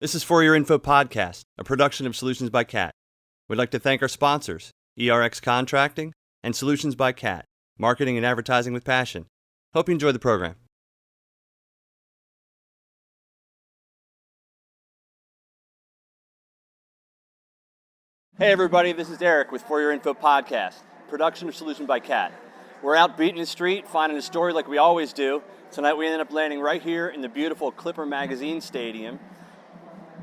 This is For Your Info Podcast, a production of Solutions by Cat. We'd like to thank our sponsors, ERX Contracting and Solutions by Cat, marketing and advertising with passion. Hope you enjoy the program. Hey everybody, this is Eric with For Your Info Podcast, production of Solutions by Cat. We're out beating the street, finding a story like we always do. Tonight we ended up landing right here in the beautiful Clipper Magazine Stadium.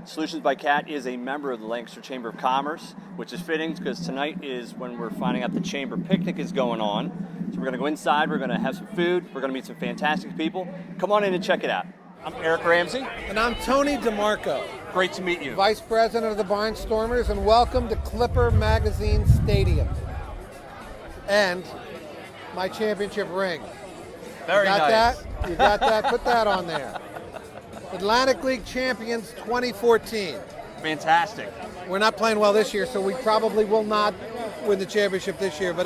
Solutions by Cat is a member of the Lancaster Chamber of Commerce, which is fitting because tonight is when we're finding out the Chamber Picnic is going on. So we're going to go inside, we're going to have some food, we're going to meet some fantastic people. Come on in and check it out. I'm Eric Ramsey. And I'm Tony DeMarco. Great to meet you. Vice President of the Barnstormers, and welcome to Clipper Magazine Stadium. And my championship ring. Very nice. That? You got that? Put that on there. Atlantic League Champions 2014. Fantastic. We're not playing well this year, so we probably will not win the championship this year. But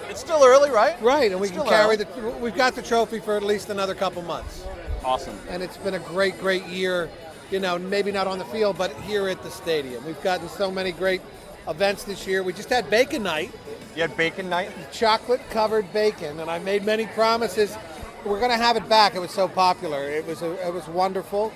it's still early, right? Right, and we can carry we've got the trophy for at least another couple months. Awesome. And it's been a great, great year, you know, maybe not on the field, but here at the stadium. We've gotten so many great events this year. We just had bacon night. You had bacon night? Chocolate-covered bacon, and I made many promises. We're going to have it back. It was so popular. It was wonderful.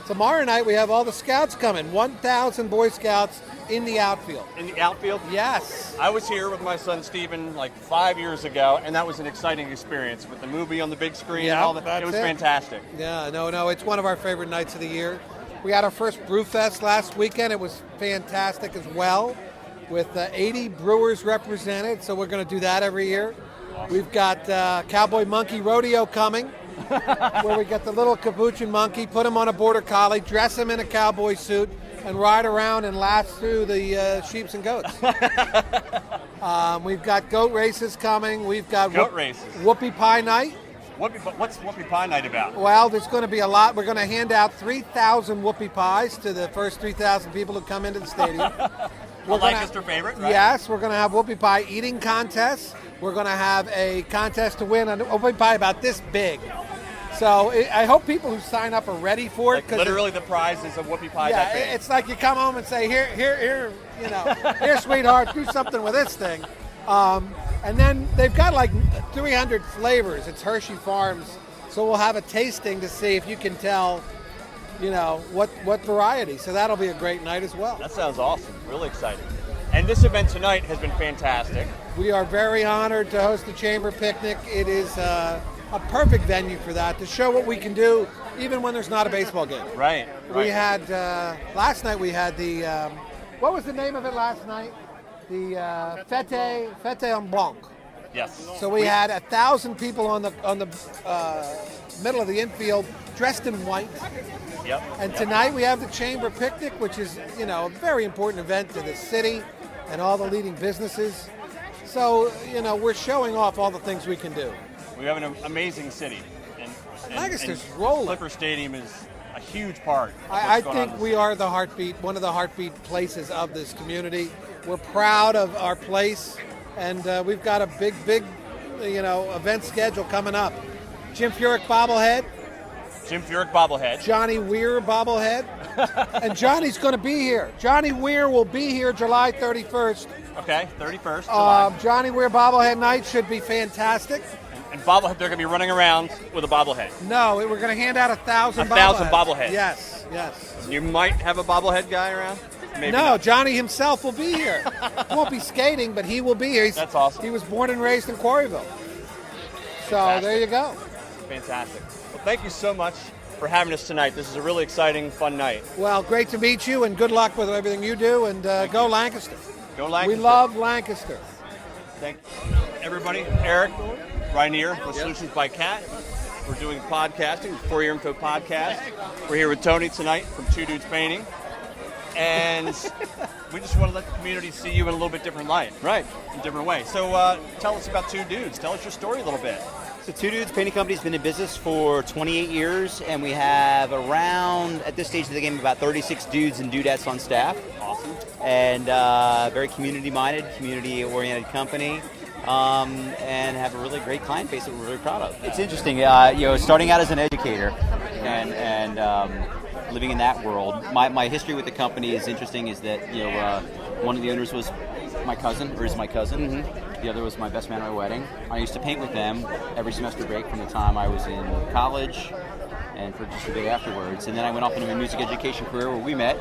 Tomorrow night we have all the scouts coming. 1,000 Boy Scouts in the outfield. In the outfield? Yes. I was here with my son Steven like 5 years ago, and that was an exciting experience with the movie on the big screen and all that. It was fantastic. Yeah, no, it's one of our favorite nights of the year. We had our first Brewfest last weekend. It was fantastic as well, with 80 brewers represented, so we're going to do that every year. We've got Cowboy Monkey Rodeo coming, where we get the little capuchin monkey, put him on a border collie, dress him in a cowboy suit, and ride around and lasso the sheeps and goats. We've got goat races coming. We've got Whoopie Pie Night. What's Whoopie Pie Night about? Well, there's going to be a lot. We're going to hand out 3,000 Whoopie Pies to the first 3,000 people who come into the stadium. A Lancaster favorite, right? Yes, we're going to have Whoopie Pie eating contests. We're going to have a contest to win a Whoopie Pie about this big. So I hope people who sign up are ready for it. Like literally the prize is a Whoopie Pie. Yeah, it's like you come home and say, here, you know, here, sweetheart, do something with this thing. And then they've got like 300 flavors. It's Hershey Farms. So we'll have a tasting to see if you can tell, you know, what variety. So that'll be a great night as well. That sounds awesome. Really exciting. And this event tonight has been fantastic. We are very honored to host the Chamber Picnic. It is a perfect venue for that, to show what we can do even when there's not a baseball game. Right. We had, last night we had the, what was the name of it last night? The Fete en Blanc. Yes. So we had 1,000 people on the middle of the infield dressed in white. Yep. And tonight we have the Chamber Picnic, which is, you know, a very important event to the city and all the leading businesses. So, you know, we're showing off all the things we can do. We have an amazing city. And Lancaster's rolling. Clipper Stadium is a huge part. I think we are the heartbeat, one of the heartbeat places of this community. We're proud of our place, and we've got a big, you know, event schedule coming up. Jim Furyk bobblehead. Johnny Weir bobblehead. And Johnny's going to be here. Johnny Weir will be here July 31st. Okay, 31st, July. Johnny Weir bobblehead night should be fantastic. And bobblehead, they're going to be running around with a bobblehead. No, we're going to hand out 1,000 bobbleheads. 1,000 bobbleheads. Yes. You might have a bobblehead guy around? Maybe no, not. Johnny himself will be here. He won't be skating, but he will be here. That's awesome. He was born and raised in Quarryville. So Fantastic. There you go. Fantastic. Well, thank you so much for having us tonight. This is a really exciting, fun night. Well, great to meet you, and good luck with everything you do, and go Lancaster. Go Lancaster. We love Lancaster. Thank everybody. Eric Rainier with Solutions by Cat. We're doing podcasting, For Your Info Podcast. We're here with Tony tonight from Two Dudes Painting. And we just want to let the community see you in a little bit different light. Right. In a different way. So tell us about Two Dudes. Tell us your story a little bit. So Two Dudes Painting Company's been in business for 28 years, and we have around, at this stage of the game, about 36 dudes and dudettes on staff. Awesome. And very community-minded, community-oriented company. And have a really great client base that we're really proud of. It's interesting, starting out as an educator and living in that world. My history with the company is interesting. Is that one of the owners was my cousin, or is my cousin. Mm-hmm. The other was my best man at my wedding. I used to paint with them every semester break from the time I was in college and for just a bit afterwards. And then I went off into my music education career where we met.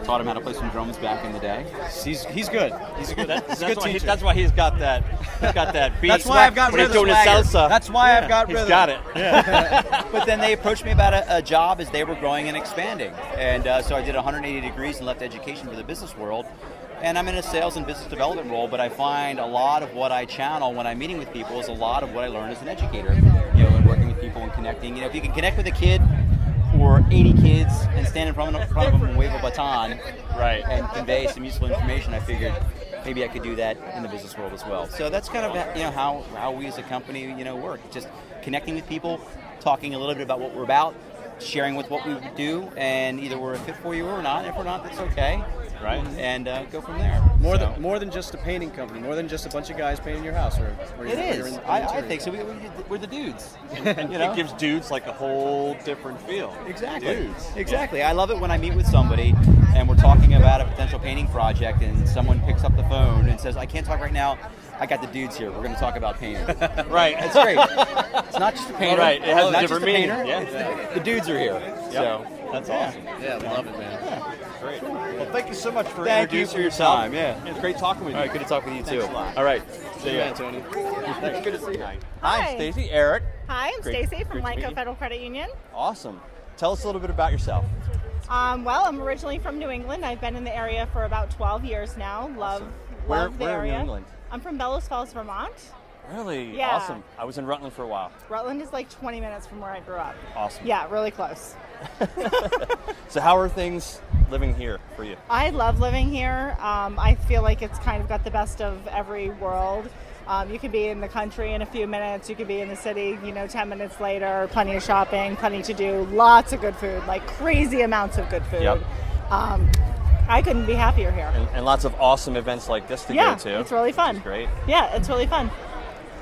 Taught him how to play some drums back in the day. He's good. He's a good. That's That's why he's got that. He's got that beat. That's why I've got rid of doing his salsa. That's why I've got rid of He's got it. But then they approached me about a job as they were growing and expanding. And so I did 180 degrees and left education for the business world. And I'm in a sales and business development role, but I find a lot of what I channel when I'm meeting with people is a lot of what I learned as an educator. And working with people and connecting. If you can connect with a kid or 80 kids and stand in front of them and wave a baton, right, and convey some useful information, I figured maybe I could do that in the business world as well. So that's kind of how we as a company work. Just connecting with people, talking a little bit about what we're about, sharing with what we do, and either we're a fit for you or not. If we're not, that's okay. Right. And go from there. More than just a painting company, more than just a bunch of guys painting your house. It is. I think so. We're the dudes. It gives dudes like a whole different feel. Exactly. Dudes. Exactly. I love it when I meet with somebody and we're talking about a potential painting project and someone picks up the phone and says, I can't talk right now. I got the dudes here. We're going to talk about painting. Right. It's great. It's not just a painter. Right. It has a not different just a meaning. painter. Yeah. The dudes are here. Yep. So that's awesome. Yeah, I love it, man. Yeah. Great. Well, thank you so much for Thank you introducing for your yourself. time. Yeah. It's great talking with you. All right. Good to talk with you Thanks too. a lot. All right. See you, Tony. Thanks. Good to see you. Hi. Hi, Stacy. Eric. Hi, I'm Great. Stacy from Great to meet Lanco you. Federal Credit Union. Awesome. Tell us a little bit about yourself. Well, I'm originally from New England. I've been in the area for about 12 years now. Love Where the in area. New England? I'm from Bellows Falls, Vermont. Really? Yeah. Awesome. I was in Rutland for a while. Rutland is like 20 minutes from where I grew up. Awesome. Yeah, really close. So how are things living here for you? I love living here. I feel like it's kind of got the best of every world. You could be in the country in a few minutes. You could be in the city, 10 minutes later. Plenty of shopping, plenty to do. Lots of good food, like crazy amounts of good food. Yep. I couldn't be happier here. And lots of awesome events like this to go to. Yeah, it's really fun. It's great. Yeah, it's really fun.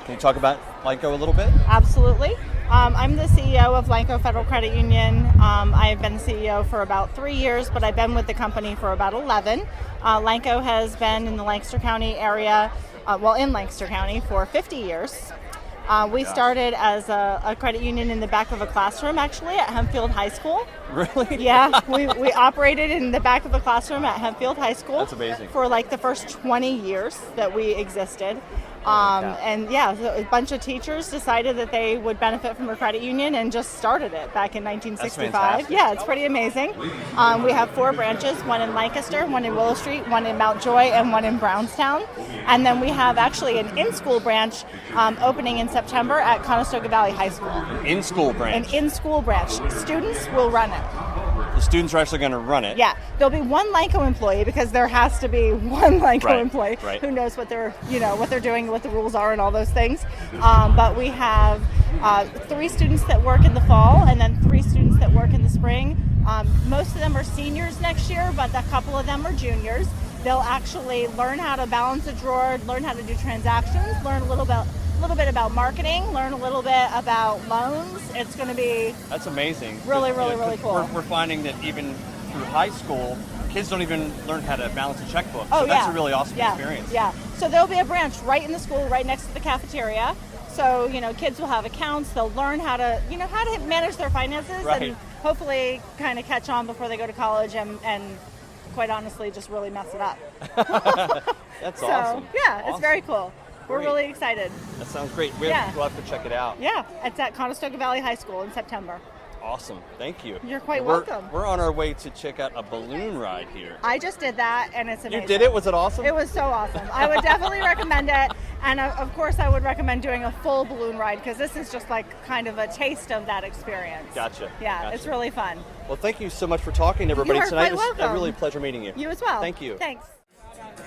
Can you talk about Lanco a little bit? Absolutely. I'm the CEO of Lanco Federal Credit Union. I've been the CEO for about 3 years, but I've been with the company for about 11. Lanco has been in the Lancaster County area, in Lancaster County for 50 years. We started as a credit union in the back of a classroom, actually, at Hempfield High School. Really? Yeah, we operated in the back of a classroom at Hempfield High School. That's amazing. For like the first 20 years that we existed. And yeah, so a bunch of teachers decided that they would benefit from a credit union and just started it back in 1965. That's fantastic. Yeah, it's pretty amazing. We have 4 branches, one in Lancaster, one in Willow Street, one in Mount Joy, and one in Brownstown. And then we have actually an in-school branch opening in September at Conestoga Valley High School. In-school branch. An in-school branch. Students will run it. The students are actually going to run it. Yeah, there'll be one Lanco employee because there has to be one Lanco employee who knows what they're, what they're doing, what the rules are, and all those things. But we have 3 students that work in the fall, and then 3 students that work in the spring. Most of them are seniors next year, but a couple of them are juniors. They'll actually learn how to balance a drawer, learn how to do transactions, learn a little bit about marketing, learn a little bit about loans. It's going to be That's amazing. really cool. We're finding that even through high school, kids don't even learn how to balance a checkbook. Oh, so that's yeah. a really awesome Yeah. experience. Yeah. So there'll be a branch right in the school, right next to the cafeteria. So, kids will have accounts. They'll learn how to manage their finances Right. and hopefully kind of catch on before they go to college and quite honestly, just really mess it up. That's So, awesome. yeah, it's Awesome. very cool. We're Great. really excited. That sounds great. We'll have to check it out. Yeah, it's at Conestoga Valley High School in September. Awesome. Thank you. You're quite We're- welcome. We're on our way to check out a balloon ride here. I just did that, and it's amazing. You did it? Was it awesome? It was so awesome. I would definitely recommend it. And of course, I would recommend doing a full balloon ride because this is just like kind of a taste of that experience. Gotcha. Yeah, Gotcha. it's really fun. Well, thank you so much for talking to everybody You are tonight. quite It was a welcome. really pleasure meeting you. You as well. Thank you. Thanks.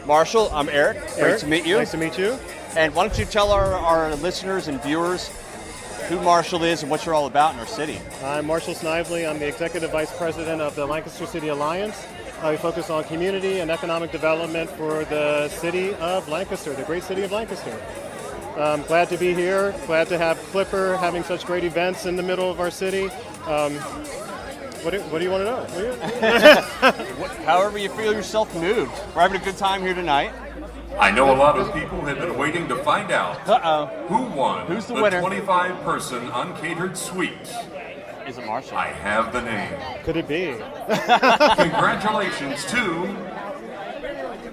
Marshall, I'm Eric. Great to meet you. Nice to meet you. And why don't you tell our listeners and viewers who Marshall is and what you're all about in our city. I'm Marshall Snively. I'm the Executive Vice President of the Lancaster City Alliance. We focus on community and economic development for the city of Lancaster, the great city of Lancaster. I'm glad to be here, glad to have Clipper having such great events in the middle of our city. What do you want to know? What do you- However you feel yourself moved. We're having a good time here tonight. I know a lot of people have been waiting to find out who won Who's the winner? 25-person uncatered suite. Is it Marshall? I have the name. Could it be? Congratulations to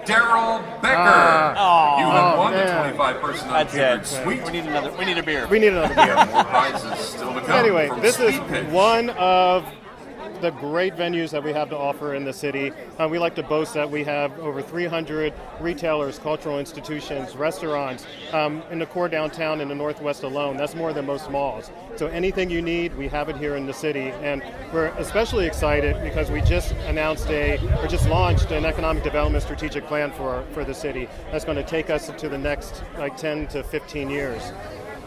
Daryl Becker. You have won the 25-person That's uncatered it. suite. We need a beer. We need another beer. More prizes still to come. Anyway, from this is Speed Pitch. one of the great venues that we have to offer in the city. We like to boast that we have over 300 retailers, cultural institutions, restaurants in the core downtown in the Northwest alone. That's more than most malls. So anything you need, we have it here in the city. And we're especially excited because we just launched an economic development strategic plan for the city that's going to take us to the next 10 to 15 years.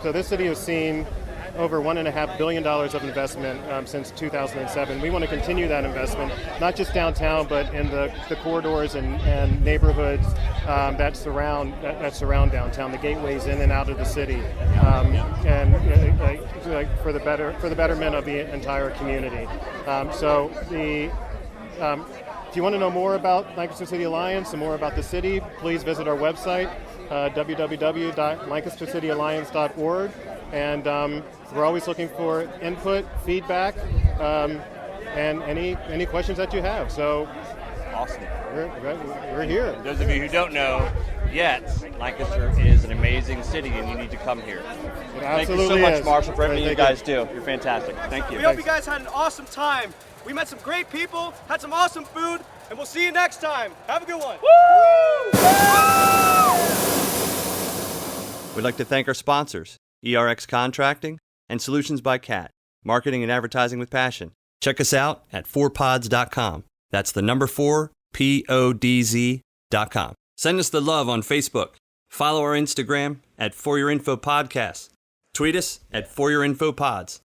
So this city has seen over $1.5 billion of investment since 2007. We want to continue that investment, not just downtown, but in the corridors and neighborhoods that surround downtown, the gateways in and out of the city, and for the betterment of the entire community. If you want to know more about Lancaster City Alliance and more about the city, please visit our website, www.lancastercityalliance.org. And we're always looking for input, feedback, and any questions that you have. So Awesome. we're here. Those of you who don't know yet, Lancaster is an amazing city, and you need to come here. Thank you so absolutely much, is. Marshall, for everything you Thank guys do. You're fantastic. Thank you. We hope you guys had an awesome time. We met some great people, had some awesome food, and we'll see you next time. Have a good one. We'd like to thank our sponsors, ERX Contracting and Solutions by Cat, marketing and advertising with passion. Check us out at 4pods.com. That's the number 4, PODZ.com. Send us the love on Facebook. Follow our Instagram at For Your Info Podcast. Tweet us at For Your Info Pods.